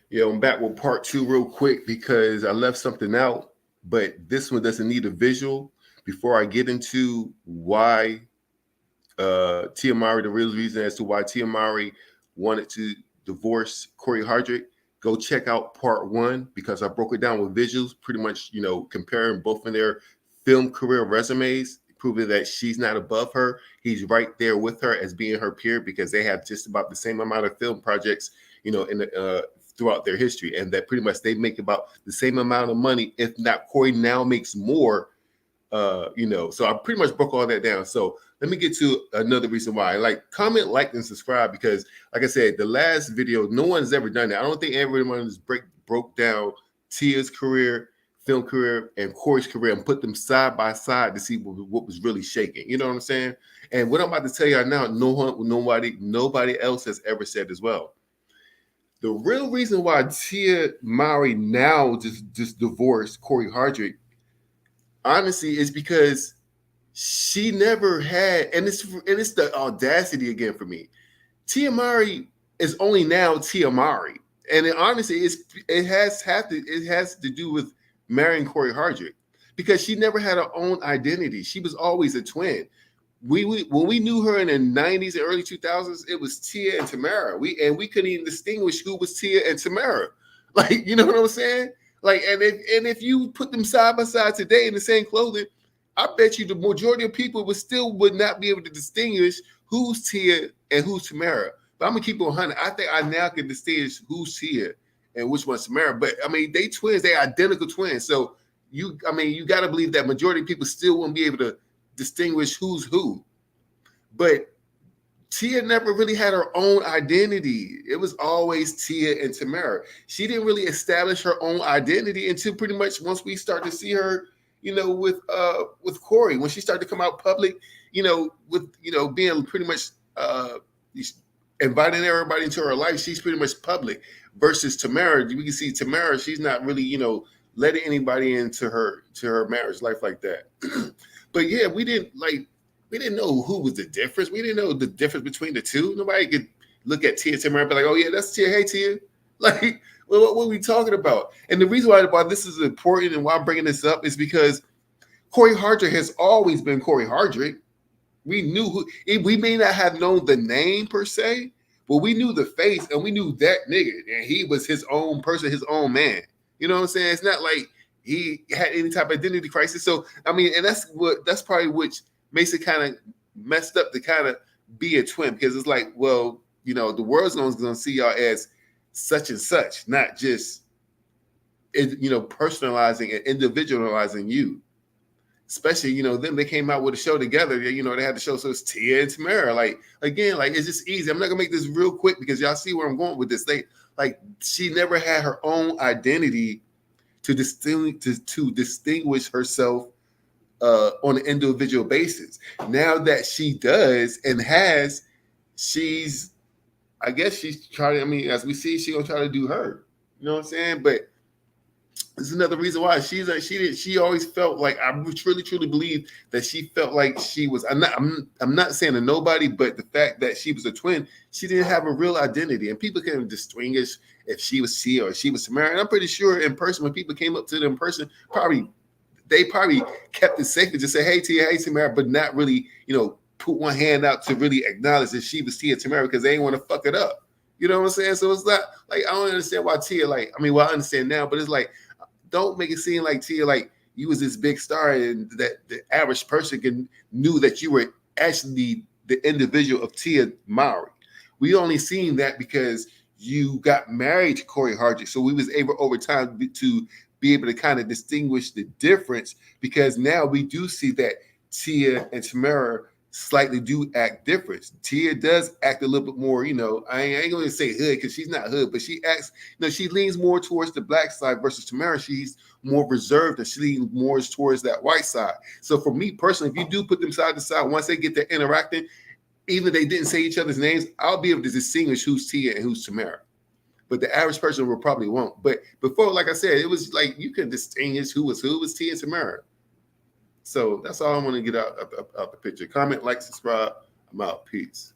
Yeah, I'm back with part two real quick because I left something out, but this one doesn't need a visual. Before I get into why Tia Mowry, the real reason as to why Tia Mowry wanted to divorce Corey Hardrict, go check out part one because I broke it down with visuals, pretty much, comparing both of their film career resumes, proving that she's not above her. He's right there with her as being her peer because they have just about the same amount of film projects, in the throughout their history, and that pretty much they make about the same amount of money, if not Corey now makes more. So I pretty much broke all that down. So let me get to another reason why. Comment, like, and subscribe because, like I said, the last video, no one's ever done that. I don't think everyone has broke down Tia's career, film career, and Corey's career and put them side by side to see what was really shaking. You know what I'm saying? And what I'm about to tell you now, nobody else has ever said as well. The real reason why Tia Mowry now just divorced Corey Hardrict, honestly, is because she never had, and it's the audacity again for me. Tia Mowry is only now Tia Mowry, and honestly, it has to do with marrying Corey Hardrict because she never had her own identity. She was always a twin. When we knew her in the 90s and early 2000s, it was Tia and Tamera. We couldn't even distinguish who was Tia and Tamera. Like, you know what I'm saying? Like, and if you put them side by side today in the same clothing, I bet you the majority of people would not be able to distinguish who's Tia and who's Tamera. But I'm gonna keep it 100. I think I now can distinguish who's Tia and which one's Tamera. But I mean, they twins, they identical twins. So you got to believe that majority of people still won't be able to distinguish who's who. But Tia never really had her own identity. It was always Tia and Tamera. She didn't really establish her own identity until pretty much once we start to see her, with Corey, when she started to come out public, with being pretty much inviting everybody into her life. She's pretty much public versus Tamera. We can see Tamera, she's not really, letting anybody into her marriage life like that. But yeah, we didn't know who was the difference. We didn't know the difference between the two. Nobody could look at Tia Tamera and be like, oh yeah, that's Tia. Hey Tia. Like, what are we talking about? And the reason why this is important and why I'm bringing this up is because Corey Hardrict has always been Corey Hardrict. We knew who. We may not have known the name per se, but we knew the face and we knew that nigga, and he was his own person, his own man. You know what I'm saying? It's not like he had any type of identity crisis. So I mean, and that's probably which makes it kind of messed up to kind of be a twin, because it's like, well, the world's going to see y'all as such and such, not just personalizing and individualizing you. Especially, then they came out with a show together. They had the show, so it's Tia and Tamera. Like, again, like, it's just easy. I'm not gonna make this real quick because y'all see where I'm going with this. She never had her own identity to distinguish herself on an individual basis. Now that she does and has, I guess she's trying. I mean, as we see, she's gonna try to do her. You know what I'm saying? But this is another reason why she always felt like, I truly believe that she felt like she was. I'm not saying to nobody, but the fact that she was a twin, she didn't have a real identity, and people can distinguish if she was Tia or she was Tamera. And I'm pretty sure in person, when people came up to them in person, they probably kept it safe and just say, "Hey Tia, hey Tamera," but not really, put one hand out to really acknowledge that she was Tia Tamera because they didn't want to fuck it up. You know what I'm saying? So it's not like, I don't understand why Tia, I understand now, but it's like, don't make it seem like Tia, like you was this big star and that the average person knew that you were actually the individual of Tia Mowry. We only seen that because you got married to Corey Hardrict. So we was able over time to be able to kind of distinguish the difference, because now we do see that Tia and Tamera slightly do act different. Tia does act a little bit more, I ain't going to say hood because she's not hood, but she acts, she leans more towards the black side versus Tamera. She's more reserved and she leans more towards that white side. So for me personally, if you do put them side to side, once they get there interacting, even if they didn't say each other's names, I'll be able to distinguish who's Tia and who's Tamera. But the average person will probably won't. But before, like I said, it was like you could distinguish who was Tia and Tamera. So that's all I want to get out the picture. Comment, like, subscribe. I'm out. Peace.